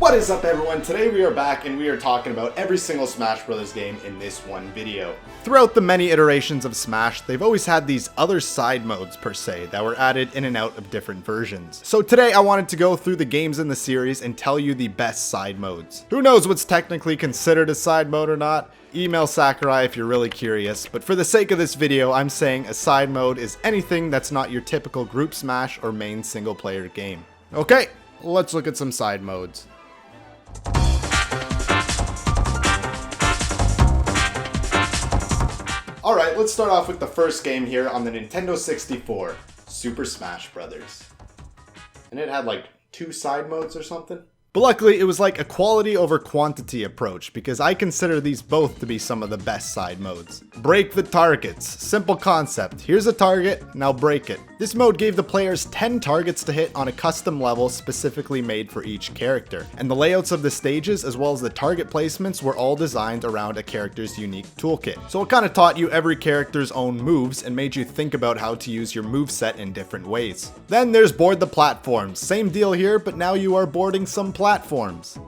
What is up, everyone? Today we are back and we are talking about every single Smash Bros. Game in this one video. Throughout the many iterations of Smash, they've always had these other side modes per se that were added in and out of different versions. So today I wanted to go through the games in the series and tell you the best side modes. Who knows what's technically considered a side mode or not? Email Sakurai if you're really curious, but for the sake of this video, I'm saying a side mode is anything that's not your typical group smash or main single player game. Okay, let's look at some side modes. Alright, let's start off with the first game here on the Nintendo 64, Super Smash Bros. And it had like 2 side modes or something? But luckily, it was like a quality over quantity approach, because I consider these both to be some of the best side modes. Break the targets. Simple concept. Here's a target, now break it. This mode gave the players 10 targets to hit on a custom level specifically made for each character. And the layouts of the stages as well as the target placements were all designed around a character's unique toolkit. So it kind of taught you every character's own moves and made you think about how to use your moveset in different ways. Then there's board the platforms. Same deal here, but now you are boarding some platforms.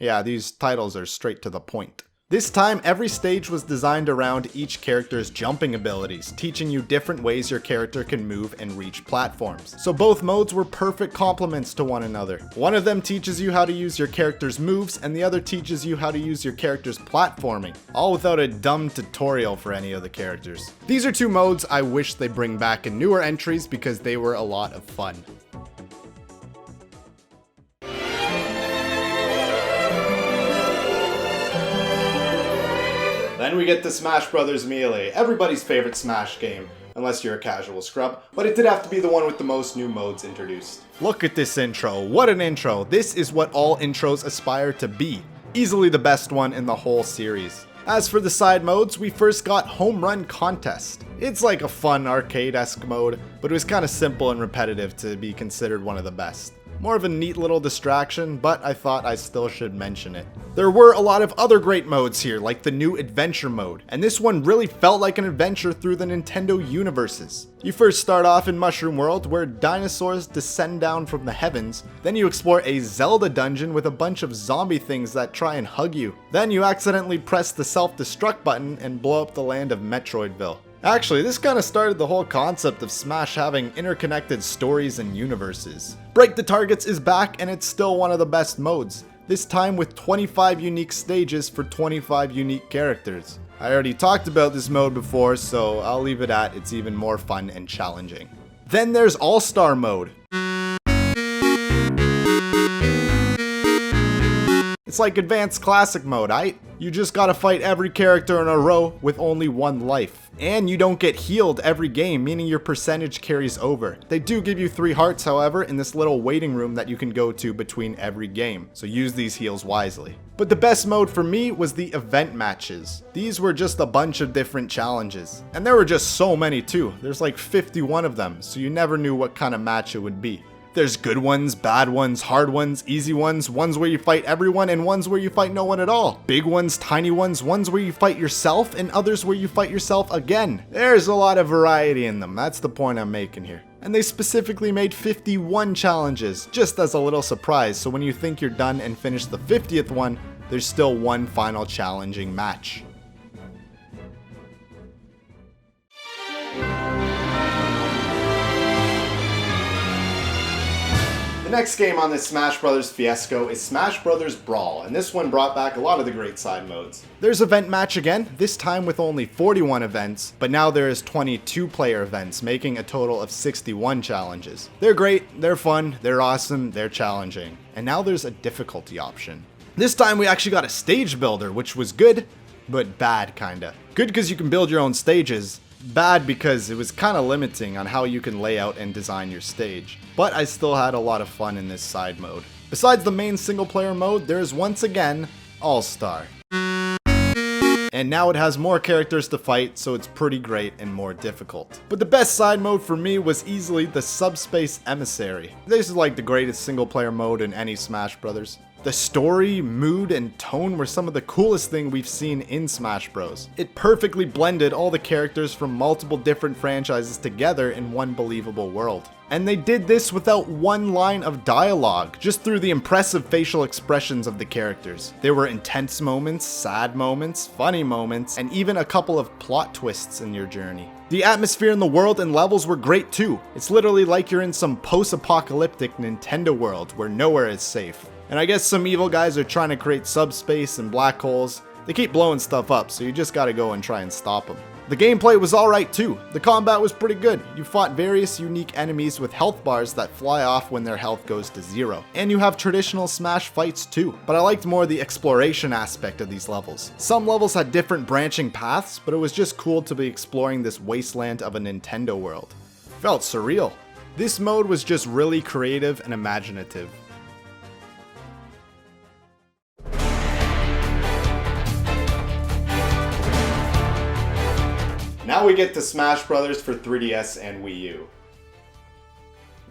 Yeah, these titles are straight to the point. This time, every stage was designed around each character's jumping abilities, teaching you different ways your character can move and reach platforms. So both modes were perfect complements to one another. One of them teaches you how to use your character's moves, and the other teaches you how to use your character's platforming, all without a dumb tutorial for any of the characters. These are 2 modes I wish they bring back in newer entries because they were a lot of fun. Then we get to Smash Bros. Melee, everybody's favorite Smash game, unless you're a casual scrub, but it did have to be the one with the most new modes introduced. Look at this intro, what an intro. This is what all intros aspire to be. Easily the best one in the whole series. As for the side modes, we first got Home Run Contest. It's like a fun arcade-esque mode, but it was kind of simple and repetitive to be considered one of the best. More of a neat little distraction, but I thought I still should mention it. There were a lot of other great modes here, like the new Adventure mode, and this one really felt like an adventure through the Nintendo universes. You first start off in Mushroom World, where dinosaurs descend down from the heavens, then you explore a Zelda dungeon with a bunch of zombie things that try and hug you. Then you accidentally press the self-destruct button and blow up the land of Metroidville. Actually, this kind of started the whole concept of Smash having interconnected stories and universes. Break the Targets is back, and it's still one of the best modes, this time with 25 unique stages for 25 unique characters. I already talked about this mode before, so I'll leave it at it's even more fun and challenging. Then there's All-Star mode. It's like Advanced Classic mode, aight? You just gotta fight every character in a row with only 1 life. And you don't get healed every game, meaning your percentage carries over. They do give you 3 hearts, however, in this little waiting room that you can go to between every game, so use these heals wisely. But the best mode for me was the event matches. These were just a bunch of different challenges. And there were just so many too. There's like 51 of them, so you never knew what kind of match it would be. There's good ones, bad ones, hard ones, easy ones where you fight everyone, and ones where you fight no one at all. Big ones, tiny ones where you fight yourself, and others where you fight yourself again. There's a lot of variety in them, that's the point I'm making here. And they specifically made 51 challenges, just as a little surprise, so when you think you're done and finish the 50th one, there's still one final challenging match. The next game on this Smash Bros. Fiasco is Smash Bros. Brawl, and this one brought back a lot of the great side modes. There's Event Match again, this time with only 41 events, but now there is 22 player events, making a total of 61 challenges. They're great, they're fun, they're awesome, they're challenging. And now there's a difficulty option. This time we actually got a stage builder, which was good, but bad kinda. Good because you can build your own stages. Bad because it was kind of limiting on how you can lay out and design your stage. But I still had a lot of fun in this side mode. Besides the main single player mode, there is once again All-Star. And now it has more characters to fight, so it's pretty great and more difficult. But the best side mode for me was easily the Subspace Emissary. This is like the greatest single player mode in any Smash Bros. The story, mood, and tone were some of the coolest thing we've seen in Smash Bros. It perfectly blended all the characters from multiple different franchises together in one believable world. And they did this without one line of dialogue, just through the impressive facial expressions of the characters. There were intense moments, sad moments, funny moments, and even a couple of plot twists in your journey. The atmosphere in the world and levels were great too. It's literally like you're in some post-apocalyptic Nintendo world where nowhere is safe. And I guess some evil guys are trying to create subspace and black holes. They keep blowing stuff up, so you just gotta go and try and stop them. The gameplay was alright too. The combat was pretty good. You fought various unique enemies with health bars that fly off when their health goes to 0. And you have traditional Smash fights too. But I liked more the exploration aspect of these levels. Some levels had different branching paths, but it was just cool to be exploring this wasteland of a Nintendo world. It felt surreal. This mode was just really creative and imaginative. Now we get to Smash Bros. For 3DS and Wii U.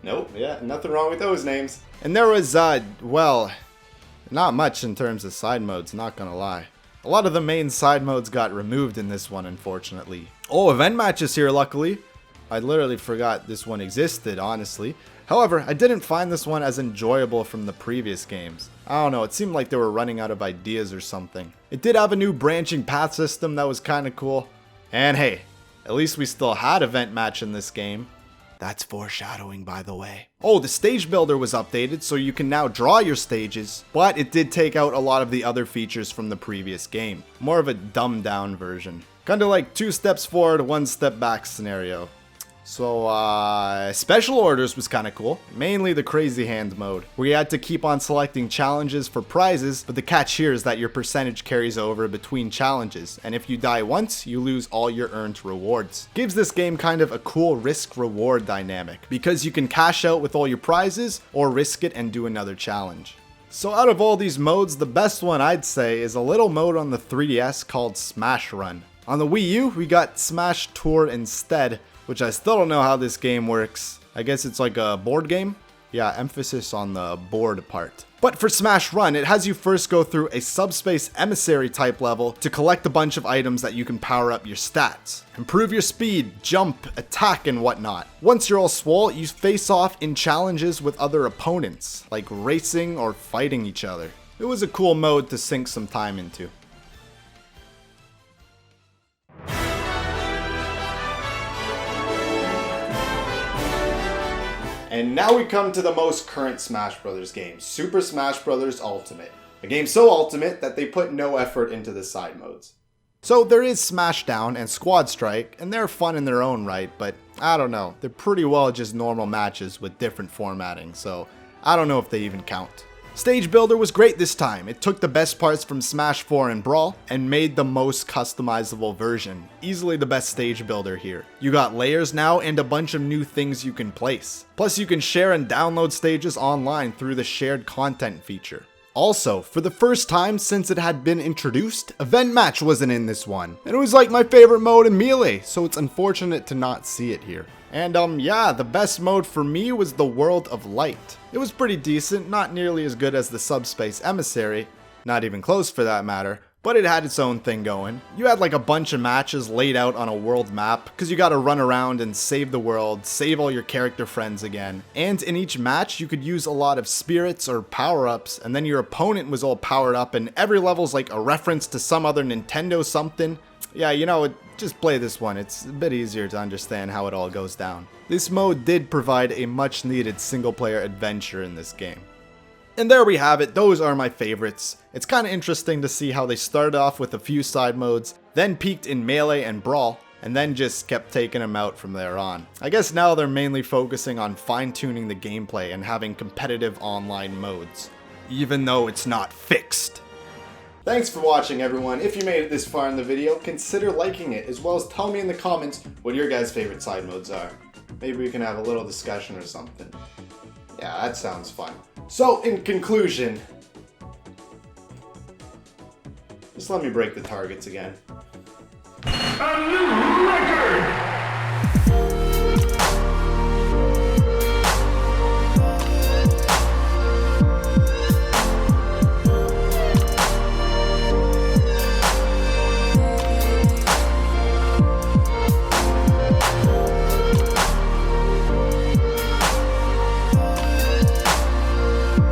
Nope, yeah, nothing wrong with those names. And there was, well, not much in terms of side modes, not gonna lie. A lot of the main side modes got removed in this one, unfortunately. Oh, event matches here, luckily. I literally forgot this one existed, honestly. However, I didn't find this one as enjoyable from the previous games. I don't know, it seemed like they were running out of ideas or something. It did have a new branching path system that was kinda cool. And hey, at least we still had event match in this game. That's foreshadowing, by the way. Oh, the stage builder was updated, so you can now draw your stages, but it did take out a lot of the other features from the previous game. More of a dumbed down version. Kinda like 2 steps forward, 1 step back scenario. So, special orders was kinda cool. Mainly the crazy hand mode, where you had to keep on selecting challenges for prizes, but the catch here is that your percentage carries over between challenges, and if you die once, you lose all your earned rewards. Gives this game kind of a cool risk-reward dynamic, because you can cash out with all your prizes, or risk it and do another challenge. So out of all these modes, the best one I'd say is a little mode on the 3DS called Smash Run. On the Wii U, we got Smash Tour instead, which I still don't know how this game works. I guess it's like a board game? Yeah, emphasis on the board part. But for Smash Run, it has you first go through a subspace emissary type level to collect a bunch of items that you can power up your stats. Improve your speed, jump, attack, and whatnot. Once you're all swole, you face off in challenges with other opponents, like racing or fighting each other. It was a cool mode to sink some time into. And now we come to the most current Smash Bros. Game, Super Smash Bros. Ultimate. A game so ultimate that they put no effort into the side modes. So there is Smashdown and Squad Strike, and they're fun in their own right, but I don't know, they're pretty well just normal matches with different formatting, so I don't know if they even count. Stage Builder was great this time. It took the best parts from Smash 4 and Brawl and made the most customizable version. Easily the best stage builder here. You got layers now and a bunch of new things you can place. Plus you can share and download stages online through the shared content feature. Also, for the first time since it had been introduced, Event Match wasn't in this one. And it was like my favorite mode in Melee, so it's unfortunate to not see it here. And yeah, the best mode for me was the World of Light. It was pretty decent, not nearly as good as the Subspace Emissary, not even close for that matter, but it had its own thing going. You had like a bunch of matches laid out on a world map, because you gotta run around and save the world, save all your character friends again. And in each match, you could use a lot of spirits or power-ups, and then your opponent was all powered up, and every level's like a reference to some other Nintendo something. Yeah, you know, just play this one. It's a bit easier to understand how it all goes down. This mode did provide a much needed single player adventure in this game. And there we have it, those are my favorites. It's kinda interesting to see how they started off with a few side modes, then peaked in Melee and Brawl, and then just kept taking them out from there on. I guess now they're mainly focusing on fine-tuning the gameplay and having competitive online modes, even though it's not fixed. Thanks for watching, everyone. If you made it this far in the video, consider liking it, as well as tell me in the comments what your guys' favorite side modes are. Maybe we can have a little discussion or something. Yeah, that sounds fun. So, in conclusion, just let me break the targets again. A new record!